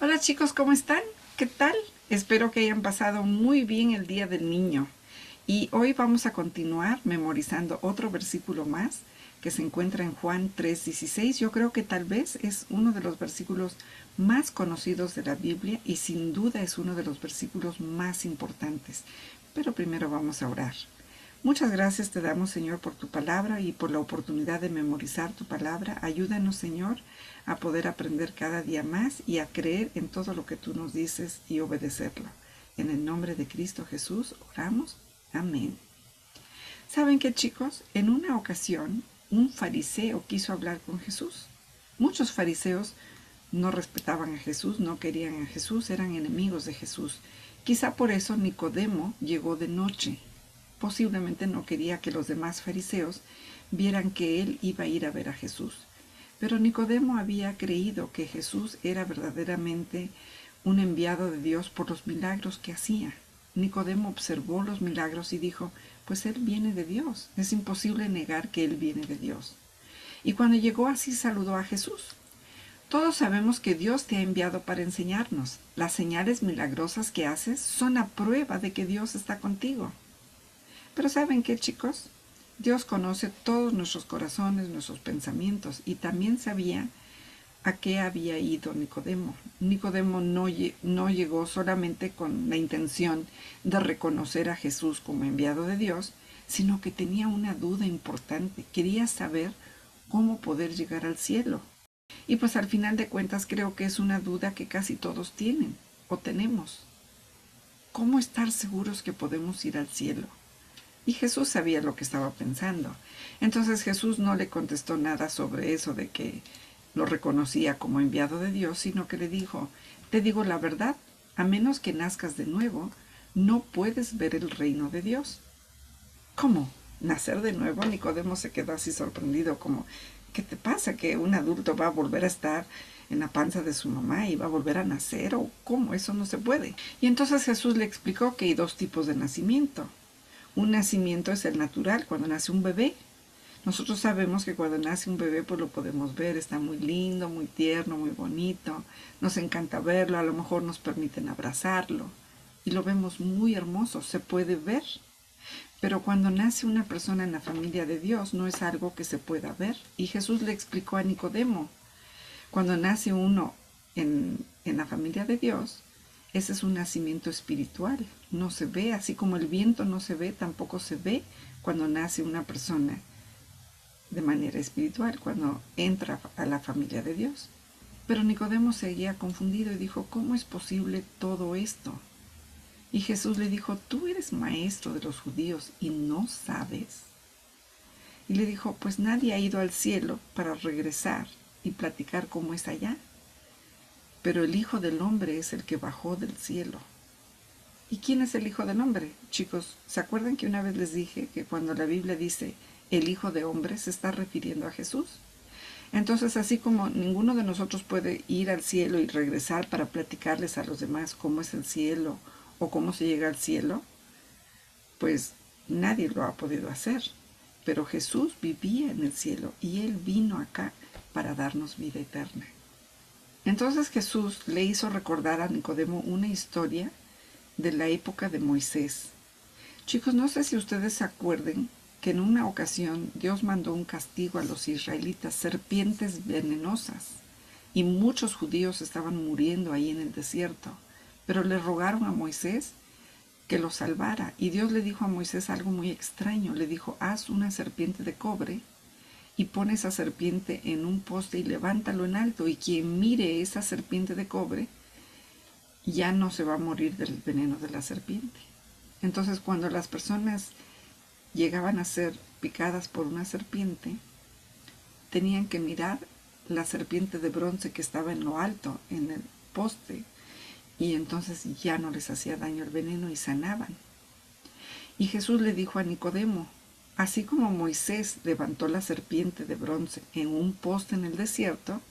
Hola chicos, ¿cómo están? ¿Qué tal? Espero que hayan pasado muy bien el Día del Niño. Y hoy vamos a continuar memorizando otro versículo más que se encuentra en Juan 3:16. Yo creo que tal vez es uno de los versículos más conocidos de la Biblia y sin duda es uno de los versículos más importantes. Pero primero vamos a orar. Muchas gracias te damos, Señor, por tu palabra y por la oportunidad de memorizar tu palabra. Ayúdanos, Señor, a poder aprender cada día más y a creer en todo lo que tú nos dices y obedecerlo. En el nombre de Cristo Jesús oramos. Amén. ¿Saben qué, chicos? En una ocasión, un fariseo quiso hablar con Jesús. Muchos fariseos no respetaban a Jesús, no querían a Jesús, eran enemigos de Jesús. Quizá por eso Nicodemo llegó de noche. Posiblemente no quería que los demás fariseos vieran que él iba a ir a ver a Jesús. Pero Nicodemo había creído que Jesús era verdaderamente un enviado de Dios por los milagros que hacía. Nicodemo observó los milagros y dijo, pues él viene de Dios, es imposible negar que él viene de Dios. Y cuando llegó así saludó a Jesús. Todos sabemos que Dios te ha enviado para enseñarnos. Las señales milagrosas que haces son a prueba de que Dios está contigo. Pero ¿saben qué, chicos? Dios conoce todos nuestros corazones, nuestros pensamientos, y también sabía a qué había ido Nicodemo. Nicodemo no llegó solamente con la intención de reconocer a Jesús como enviado de Dios, sino que tenía una duda importante. Quería saber cómo poder llegar al cielo. Y pues al final de cuentas creo que es una duda que casi todos tienen o tenemos. ¿Cómo estar seguros que podemos ir al cielo? Y Jesús sabía lo que estaba pensando. Entonces Jesús no le contestó nada sobre eso de que lo reconocía como enviado de Dios, sino que le dijo, te digo la verdad, a menos que nazcas de nuevo, no puedes ver el reino de Dios. ¿Cómo? ¿Nacer de nuevo? Nicodemo se quedó así sorprendido, como, ¿qué te pasa? ¿Que un adulto va a volver a estar en la panza de su mamá y va a volver a nacer? ¿O cómo? Eso no se puede. Y entonces Jesús le explicó que hay dos tipos de nacimiento. Un nacimiento es el natural, cuando nace un bebé. Nosotros sabemos que cuando nace un bebé, pues lo podemos ver, está muy lindo, muy tierno, muy bonito. Nos encanta verlo, a lo mejor nos permiten abrazarlo. Y lo vemos muy hermoso, se puede ver. Pero cuando nace una persona en la familia de Dios, no es algo que se pueda ver. Y Jesús le explicó a Nicodemo, cuando nace uno en la familia de Dios, ese es un nacimiento espiritual. No se ve, así como el viento no se ve, tampoco se ve cuando nace una persona de manera espiritual, cuando entra a la familia de Dios. Pero Nicodemo seguía confundido y dijo, ¿cómo es posible todo esto? Y Jesús le dijo, tú eres maestro de los judíos y no sabes. Y le dijo, pues nadie ha ido al cielo para regresar y platicar cómo es allá. Pero el Hijo del Hombre es el que bajó del cielo. ¿Y quién es el Hijo del Hombre? Chicos, ¿se acuerdan que una vez les dije que cuando la Biblia dice el Hijo de Hombre se está refiriendo a Jesús? Entonces, así como ninguno de nosotros puede ir al cielo y regresar para platicarles a los demás cómo es el cielo o cómo se llega al cielo, pues nadie lo ha podido hacer. Pero Jesús vivía en el cielo y Él vino acá para darnos vida eterna. Entonces Jesús le hizo recordar a Nicodemo una historia de la época de Moisés. Chicos, no sé si ustedes se acuerden que en una ocasión Dios mandó un castigo a los israelitas, serpientes venenosas, y muchos judíos estaban muriendo ahí en el desierto, pero le rogaron a Moisés que los salvara, y Dios le dijo a Moisés algo muy extraño, le dijo, haz una serpiente de cobre, y pone esa serpiente en un poste y levántalo en alto, y quien mire esa serpiente de cobre ya no se va a morir del veneno de la serpiente. Entonces, cuando las personas llegaban a ser picadas por una serpiente, tenían que mirar la serpiente de bronce que estaba en lo alto, en el poste, y entonces ya no les hacía daño el veneno y sanaban. Y Jesús le dijo a Nicodemo, así como Moisés levantó la serpiente de bronce en un poste en el desierto,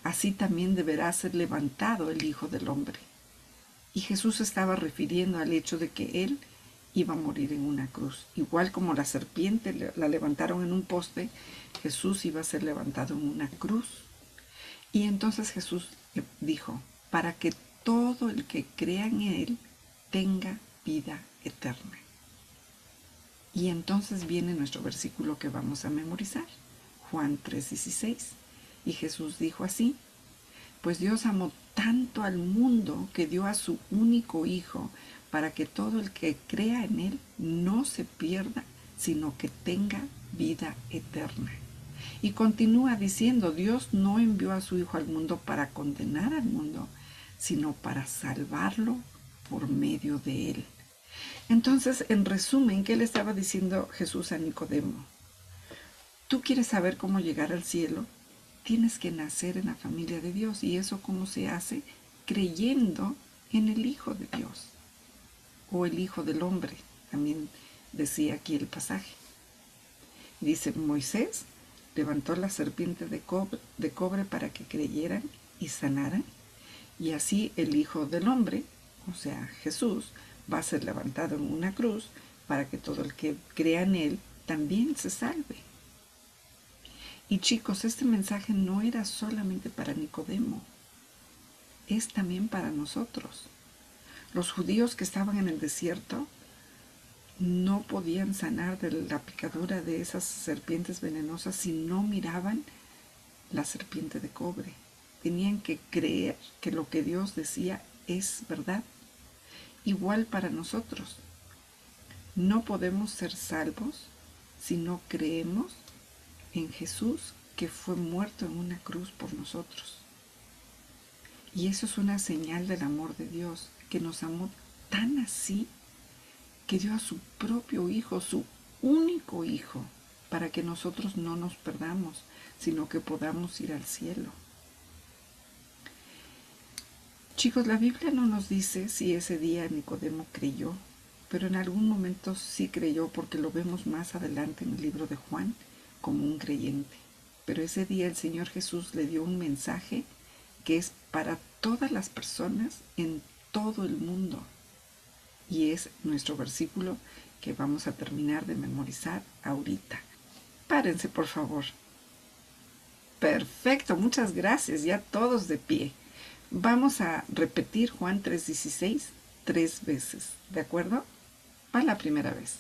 así también deberá ser levantado el Hijo del Hombre. Y Jesús estaba refiriendo al hecho de que Él iba a morir en una cruz. Igual como la serpiente la levantaron en un poste, Jesús iba a ser levantado en una cruz. Y entonces Jesús dijo, para que todo el que crea en Él tenga vida eterna. Y entonces viene nuestro versículo que vamos a memorizar, Juan 3:16. Y Jesús dijo así: pues Dios amó tanto al mundo que dio a su único Hijo, para que todo el que crea en Él no se pierda, sino que tenga vida eterna. Y continúa diciendo: Dios no envió a su Hijo al mundo para condenar al mundo, sino para salvarlo por medio de Él. Entonces, en resumen, ¿qué le estaba diciendo Jesús a Nicodemo? ¿Tú quieres saber cómo llegar al cielo? Tienes que nacer en la familia de Dios. ¿Y eso cómo se hace? Creyendo en el Hijo de Dios, o el Hijo del Hombre, también decía aquí el pasaje. Dice: Moisés levantó la serpiente de cobre para que creyeran y sanaran, y así el Hijo del Hombre, o sea, Jesús, va a ser levantado en una cruz para que todo el que crea en Él también se salve. Y chicos, este mensaje no era solamente para Nicodemo, es también para nosotros. Los judíos que estaban en el desierto no podían sanar de la picadura de esas serpientes venenosas si no miraban la serpiente de cobre. Tenían que creer que lo que Dios decía es verdad. Igual para nosotros. No podemos ser salvos si no creemos en Jesús, que fue muerto en una cruz por nosotros. Y eso es una señal del amor de Dios, que nos amó tan así que dio a su propio Hijo, su único Hijo, para que nosotros no nos perdamos, sino que podamos ir al cielo. Chicos, la Biblia no nos dice si ese día Nicodemo creyó, pero en algún momento sí creyó, porque lo vemos más adelante en el libro de Juan como un creyente. Pero ese día el Señor Jesús le dio un mensaje que es para todas las personas en todo el mundo. Y es nuestro versículo que vamos a terminar de memorizar ahorita. Párense, por favor. Perfecto, muchas gracias, ya todos de pie. Vamos a repetir Juan 3:16 3 veces, ¿de acuerdo? Va la primera vez.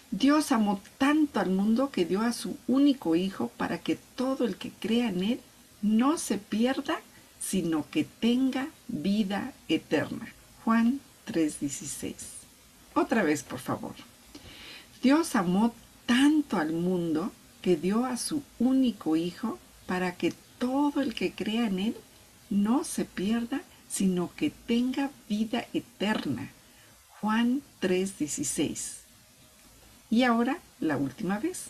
Dios amó tanto al mundo que dio a su único Hijo para que todo el que crea en Él no se pierda, sino que tenga vida eterna. Juan 3:16. Otra vez, por favor. Dios amó tanto al mundo que dio a su único Hijo para que todo el que crea en Él no se pierda, sino que tenga vida eterna. Juan 3:16. Y ahora, la última vez.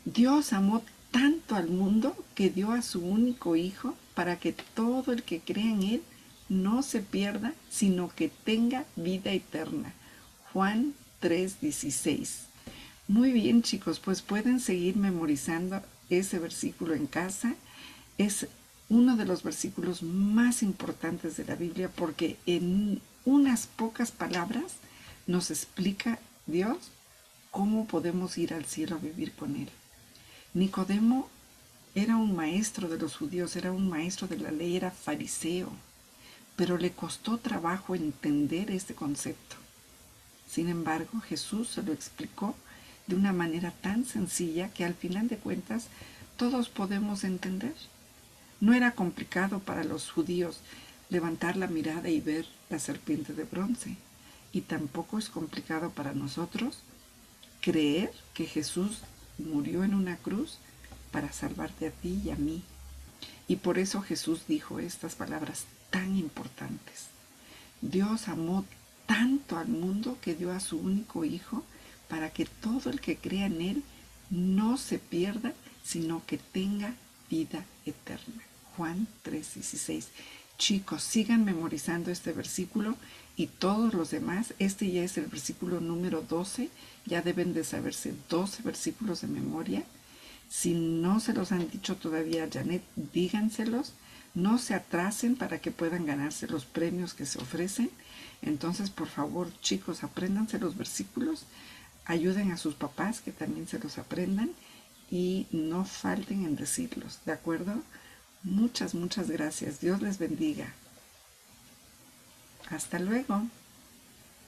Dios amó tanto al mundo que dio a su único Hijo para que todo el que crea en Él no se pierda, sino que tenga vida eterna. Juan 3:16. Muy bien, chicos, pues pueden seguir memorizando ese versículo en casa. Es uno de los versículos más importantes de la Biblia, porque en unas pocas palabras nos explica Dios cómo podemos ir al cielo a vivir con Él. Nicodemo era un maestro de los judíos, era un maestro de la ley, era fariseo, pero le costó trabajo entender este concepto. Sin embargo, Jesús se lo explicó de una manera tan sencilla que al final de cuentas todos podemos entender. No era complicado para los judíos levantar la mirada y ver la serpiente de bronce, y tampoco es complicado para nosotros creer que Jesús murió en una cruz para salvarte a ti y a mí. Y por eso Jesús dijo estas palabras tan importantes. Dios amó tanto al mundo que dio a su único Hijo para que todo el que crea en Él no se pierda, sino que tenga vida eterna. Juan 3:16. Chicos, sigan memorizando este versículo y todos los demás. Este ya es el versículo número 12. Ya deben de saberse 12 versículos de memoria. Si no se los han dicho todavía a Janet, díganselos. No se atrasen para que puedan ganarse los premios que se ofrecen. Entonces, por favor, chicos, apréndanse los versículos. Ayuden a sus papás que también se los aprendan. Y no falten en decirlos, ¿de acuerdo? Muchas gracias. Dios les bendiga. Hasta luego.